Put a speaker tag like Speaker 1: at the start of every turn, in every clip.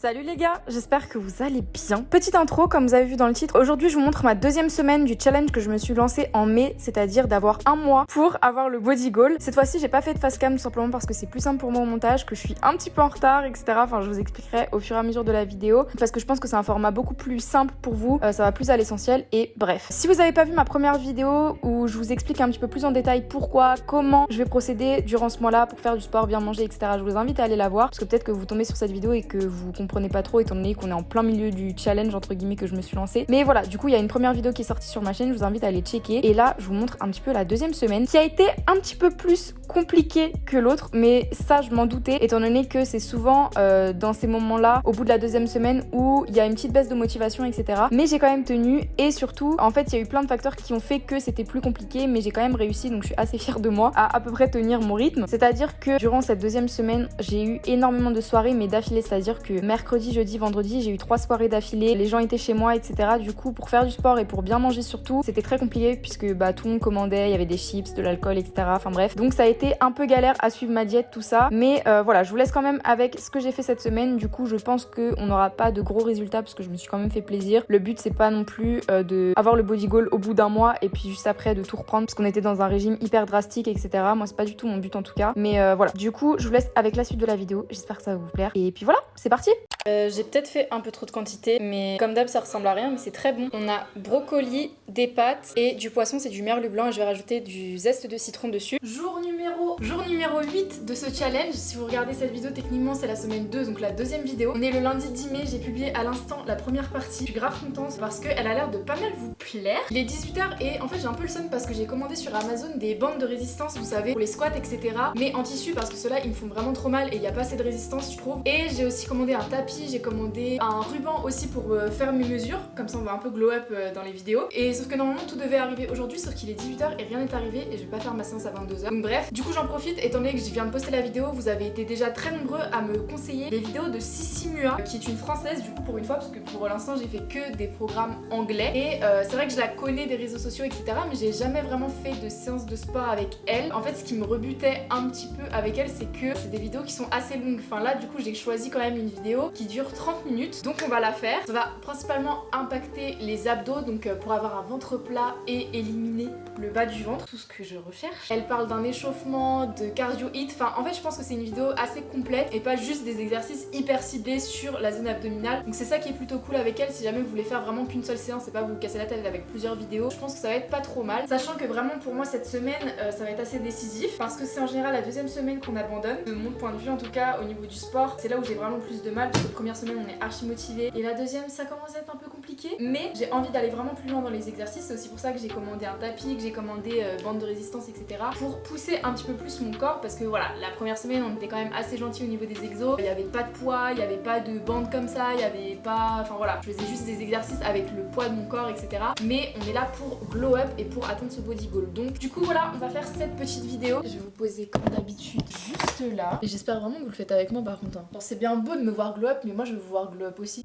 Speaker 1: Salut les gars, j'espère que vous allez bien. Petite intro, comme vous avez vu dans le titre, aujourd'hui je vous montre ma deuxième semaine du challenge que je me suis lancé en mai, c'est-à-dire d'avoir un mois pour avoir le body goal. Cette fois-ci j'ai pas fait de face cam tout simplement parce que c'est plus simple pour moi au montage, que je suis un petit peu en retard, etc. Enfin je vous expliquerai au fur et à mesure de la vidéo parce que je pense que c'est un format beaucoup plus simple pour vous, ça va plus à l'essentiel et bref. Si vous avez pas vu ma première vidéo où je vous explique un petit peu plus en détail pourquoi, comment je vais procéder durant ce mois-là pour faire du sport, bien manger, etc. Je vous invite à aller la voir parce que peut-être que vous tombez sur cette vidéo et que vous comprenez pas trop étant donné qu'on est en plein milieu du challenge entre guillemets que je me suis lancée. Mais voilà, du coup il y a une première vidéo qui est sortie sur ma chaîne, je vous invite à aller checker. Et là je vous montre un petit peu la deuxième semaine qui a été un petit peu plus compliquée que l'autre, mais ça je m'en doutais étant donné que c'est souvent dans ces moments-là, au bout de la deuxième semaine où il y a une petite baisse de motivation, etc. Mais j'ai quand même tenu et surtout en fait il y a eu plein de facteurs qui ont fait que c'était plus compliqué, mais j'ai quand même réussi, donc je suis assez fière de moi à peu près tenir mon rythme. C'est-à-dire que durant cette deuxième semaine j'ai eu énormément de soirées mais d'affilée, c'est-à-dire que mercredi, jeudi, vendredi, j'ai eu 3 soirées d'affilée, les gens étaient chez moi, etc. Du coup, pour faire du sport et pour bien manger surtout, c'était très compliqué puisque tout le monde commandait, il y avait des chips, de l'alcool, etc. Enfin bref. Donc ça a été un peu galère à suivre ma diète, tout ça. Mais voilà, je vous laisse quand même avec ce que j'ai fait cette semaine. Du coup, je pense qu'on n'aura pas de gros résultats parce que je me suis quand même fait plaisir. Le but, c'est pas non plus de avoir le body goal au bout d'un mois et puis juste après de tout reprendre parce qu'on était dans un régime hyper drastique, etc. Moi, c'est pas du tout mon but en tout cas. Mais voilà. Du coup, je vous laisse avec la suite de la vidéo. J'espère que ça va vous plaire. Et puis voilà, c'est parti. J'ai peut-être fait un peu trop de quantité, mais comme d'hab ça ressemble à rien, mais c'est très bon. On a brocoli, des pâtes et du poisson, c'est du merlu blanc et je vais rajouter du zeste de citron dessus. Jour numéro 8 de ce challenge. Si vous regardez cette vidéo, techniquement c'est la semaine 2, donc la deuxième vidéo. On est le lundi 10 mai, j'ai publié à l'instant la première partie. Je suis grave contente parce qu'elle a l'air de pas mal vous plaire. Il est 18h et en fait j'ai un peu le seum parce que j'ai commandé sur Amazon des bandes de résistance, vous savez, pour les squats, etc. Mais en tissu parce que ceux-là ils me font vraiment trop mal et il n'y a pas assez de résistance, je trouve. Et j'ai aussi commandé un tapis. J'ai commandé un ruban aussi pour faire mes mesures, comme ça on va un peu glow up dans les vidéos. Et sauf que normalement tout devait arriver aujourd'hui, sauf qu'il est 18h et rien n'est arrivé et je vais pas faire ma séance à 22h. Donc bref, du coup j'en profite étant donné que je viens de poster la vidéo, vous avez été déjà très nombreux à me conseiller les vidéos de Sissi Mua, qui est une française du coup pour une fois, parce que pour l'instant j'ai fait que des programmes anglais. Et c'est vrai que je la connais des réseaux sociaux, etc. Mais j'ai jamais vraiment fait de séance de sport avec elle. En fait ce qui me rebutait un petit peu avec elle, c'est que c'est des vidéos qui sont assez longues. Enfin là du coup j'ai choisi quand même une vidéo qui dure 30 minutes, donc on va la faire. Ça va principalement impacter les abdos, donc pour avoir un ventre plat et éliminer le bas du ventre, tout ce que je recherche. Elle parle d'un échauffement, de cardio hit, enfin en fait je pense que c'est une vidéo assez complète et pas juste des exercices hyper ciblés sur la zone abdominale. Donc c'est ça qui est plutôt cool avec elle, si jamais vous voulez faire vraiment qu'une seule séance et pas vous casser la tête avec plusieurs vidéos, je pense que ça va être pas trop mal. Sachant que vraiment pour moi cette semaine ça va être assez décisif parce que c'est en général la deuxième semaine qu'on abandonne. De mon point de vue en tout cas au niveau du sport, c'est là où j'ai vraiment plus de mal parce que la première semaine on est archi motivé et la deuxième ça commence à être un peu compliqué, mais j'ai envie d'aller vraiment plus loin dans les exercices. C'est aussi pour ça que j'ai commandé un tapis, que j'ai commandé bande de résistance, etc. pour pousser un petit peu plus mon corps parce que voilà, la première semaine on était quand même assez gentil au niveau des exos, il n'y avait pas de poids, il n'y avait pas de bande comme ça, il n'y avait pas, enfin voilà, je faisais juste des exercices avec le poids de mon corps, etc. Mais on est là pour glow up et pour atteindre ce body goal. Donc du coup voilà, on va faire cette petite vidéo. Je vais vous poser comme d'habitude juste là et j'espère vraiment que vous le faites avec moi par contre. Genre c'est bien beau de me voir glow up, mais moi je veux vous voir glow up aussi.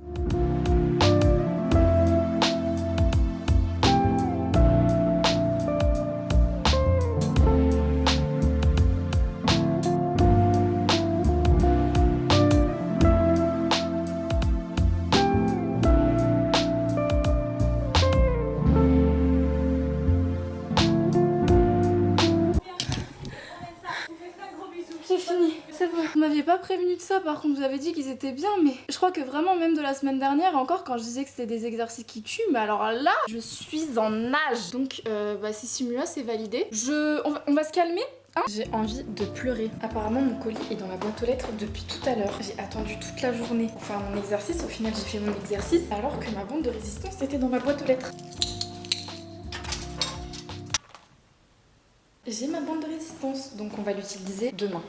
Speaker 1: C'est fini, c'est bon. Vous m'aviez pas prévenu de ça, par contre vous avez dit qu'ils étaient bien, mais je crois que vraiment même de la semaine dernière encore quand je disais que c'était des exercices qui tuent, mais alors là je suis en nage. Donc Sissi Mua c'est validé. On va se calmer. J'ai envie de pleurer. Apparemment mon colis est dans ma boîte aux lettres depuis tout à l'heure. J'ai attendu toute la journée pour faire mon exercice. Au final j'ai fait mon exercice alors que ma bande de résistance était dans ma boîte aux lettres. J'ai ma bande de résistance, donc on va l'utiliser demain.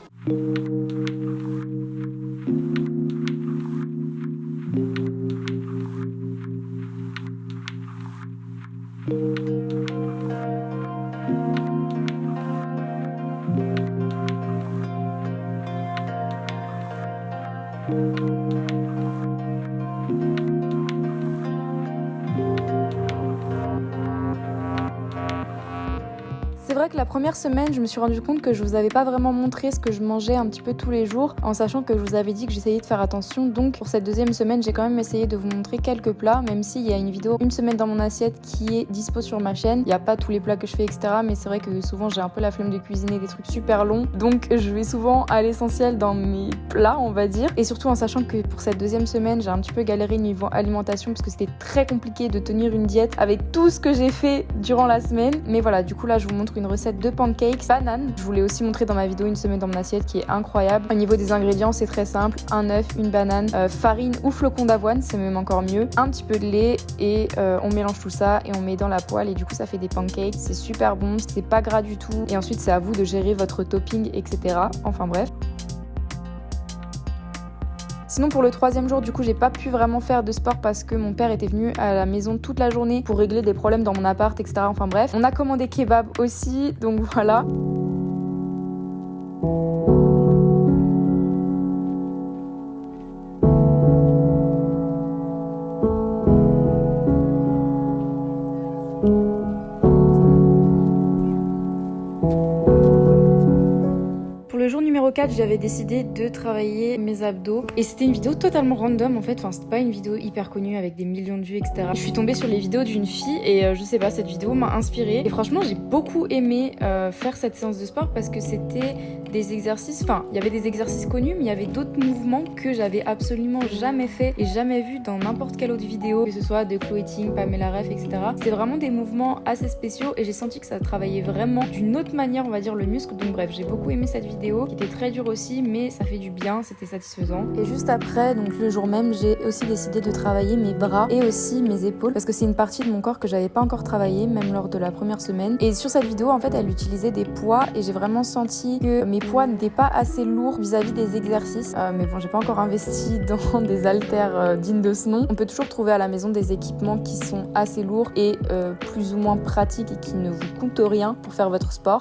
Speaker 1: vrai que la première semaine, je me suis rendu compte que je vous avais pas vraiment montré ce que je mangeais un petit peu tous les jours, en sachant que je vous avais dit que j'essayais de faire attention. Donc pour cette deuxième semaine, j'ai quand même essayé de vous montrer quelques plats, même s'il y a une vidéo une semaine dans mon assiette qui est dispo sur ma chaîne. Il n'y a pas tous les plats que je fais, etc. Mais c'est vrai que souvent j'ai un peu la flemme de cuisiner des trucs super longs, donc je vais souvent à l'essentiel dans mes plats, on va dire. Et surtout en sachant que pour cette deuxième semaine, j'ai un petit peu galéré niveau alimentation parce que c'était très compliqué de tenir une diète avec tout ce que j'ai fait durant la semaine. Mais voilà, du coup là, je vous montre une recette de pancakes banane. Je vous l'ai aussi montré dans ma vidéo une semaine dans mon assiette qui est incroyable. Au niveau des ingrédients, c'est très simple. Un œuf, une banane, farine ou flocons d'avoine, c'est même encore mieux. Un petit peu de lait et on mélange tout ça et on met dans la poêle et du coup ça fait des pancakes. C'est super bon, c'est pas gras du tout. Et ensuite c'est à vous de gérer votre topping, etc. Enfin bref. Sinon pour le troisième jour, du coup j'ai pas pu vraiment faire de sport parce que mon père était venu à la maison toute la journée pour régler des problèmes dans mon appart, etc. Enfin bref, on a commandé kebab aussi, donc voilà. Pour le jour numéro 4, j'avais décidé de travailler mes abdos et c'était une vidéo totalement random en fait, enfin c'était pas une vidéo hyper connue avec des millions de vues, etc. Je suis tombée sur les vidéos d'une fille et je sais pas, cette vidéo m'a inspirée et franchement j'ai beaucoup aimé faire cette séance de sport parce que c'était des exercices, enfin il y avait des exercices connus mais il y avait d'autres mouvements que j'avais absolument jamais fait et jamais vu dans n'importe quelle autre vidéo, que ce soit de Chloé Ting, Pamela Ref, etc. C'était vraiment des mouvements assez spéciaux et j'ai senti que ça travaillait vraiment d'une autre manière, on va dire, le muscle. Donc bref, j'ai beaucoup aimé cette vidéo qui était très dure aussi mais ça fait du bien, c'était satisfaisant. Et juste après, donc le jour même, j'ai aussi décidé de travailler mes bras et aussi mes épaules parce que c'est une partie de mon corps que j'avais pas encore travaillé même lors de la première semaine. Et sur cette vidéo en fait elle utilisait des poids et j'ai vraiment senti que mes poids n'étaient pas assez lourds vis-à-vis des exercices. Mais bon, j'ai pas encore investi dans des haltères dignes de ce nom. On peut toujours trouver à la maison des équipements qui sont assez lourds et plus ou moins pratiques et qui ne vous coûtent rien pour faire votre sport.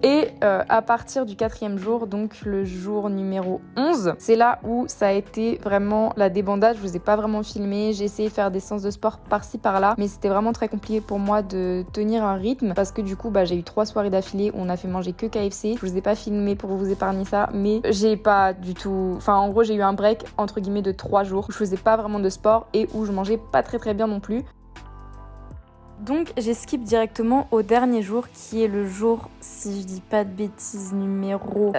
Speaker 1: Et à partir du 4e jour, donc le jour numéro 11, c'est là où ça a été vraiment la débandade. Je vous ai pas vraiment filmé, j'ai essayé de faire des séances de sport par-ci par-là, mais c'était vraiment très compliqué pour moi de tenir un rythme parce que du coup j'ai eu 3 soirées d'affilée où on a fait manger que KFC. Je vous ai pas filmé pour vous épargner ça, mais j'ai pas du tout... Enfin en gros j'ai eu un break entre guillemets de 3 jours où je faisais pas vraiment de sport et où je mangeais pas très bien non plus. Donc j'ai skip directement au dernier jour qui est le jour, si je dis pas de bêtises, numéro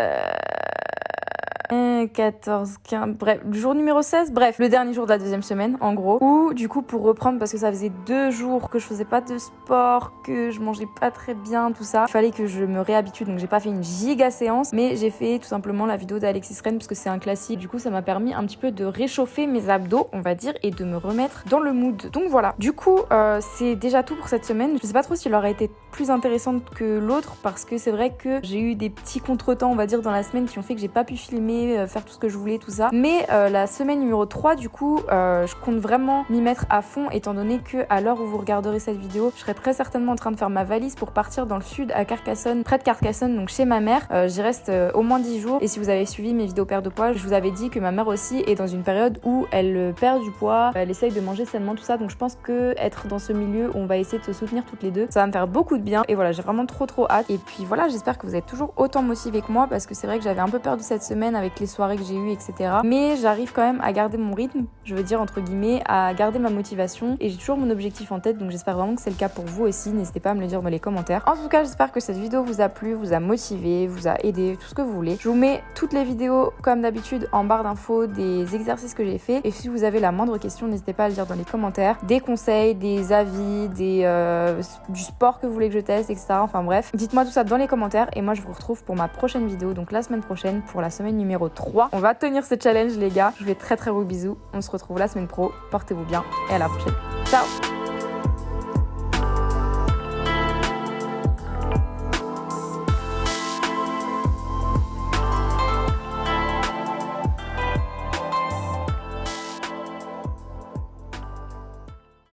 Speaker 1: 14, 15, bref, le jour numéro 16, bref, le dernier jour de la deuxième semaine, en gros. Ou du coup, pour reprendre, parce que ça faisait 2 jours que je faisais pas de sport, que je mangeais pas très bien, tout ça, il fallait que je me réhabitue, donc j'ai pas fait une giga séance, mais j'ai fait tout simplement la vidéo d'Alexis Ren, parce que c'est un classique. Du coup, ça m'a permis un petit peu de réchauffer mes abdos, on va dire, et de me remettre dans le mood. Donc voilà. Du coup, c'est déjà tout pour cette semaine. Je sais pas trop si elle aurait été plus intéressante que l'autre, parce que c'est vrai que j'ai eu des petits contretemps, on va dire, dans la semaine qui ont fait que j'ai pas pu filmer, faire tout ce que je voulais, tout ça. Mais la semaine numéro 3, du coup, je compte vraiment m'y mettre à fond, étant donné que à l'heure où vous regarderez cette vidéo, je serai très certainement en train de faire ma valise pour partir dans le sud, à Carcassonne, près de Carcassonne, donc chez ma mère. J'y reste au moins 10 jours. Et si vous avez suivi mes vidéos perte de poids, je vous avais dit que ma mère aussi est dans une période où elle perd du poids, elle essaye de manger sainement, tout ça. Donc je pense que être dans ce milieu où on va essayer de se soutenir toutes les deux, ça va me faire beaucoup de bien. Et voilà, j'ai vraiment trop hâte. Et puis voilà, j'espère que vous êtes toujours autant motivés que moi, parce que c'est vrai que j'avais un peu perdu cette semaine avec les soirées que j'ai eues, etc. Mais j'arrive quand même à garder mon rythme, je veux dire entre guillemets, à garder ma motivation, et j'ai toujours mon objectif en tête, donc j'espère vraiment que c'est le cas pour vous aussi. N'hésitez pas à me le dire dans les commentaires. En tout cas, j'espère que cette vidéo vous a plu, vous a motivé, vous a aidé, tout ce que vous voulez. Je vous mets toutes les vidéos comme d'habitude en barre d'infos des exercices que j'ai fait, et si vous avez la moindre question, n'hésitez pas à le dire dans les commentaires, des conseils, des avis, du sport que vous voulez que je teste, etc. Enfin bref, dites-moi tout ça dans les commentaires, et moi je vous retrouve pour ma prochaine vidéo, donc la semaine prochaine, pour la semaine numéro 3. On va tenir ce challenge les gars. Je vous fais très gros bisous. On se retrouve la semaine pro. Portez-vous bien et à la prochaine. Ciao!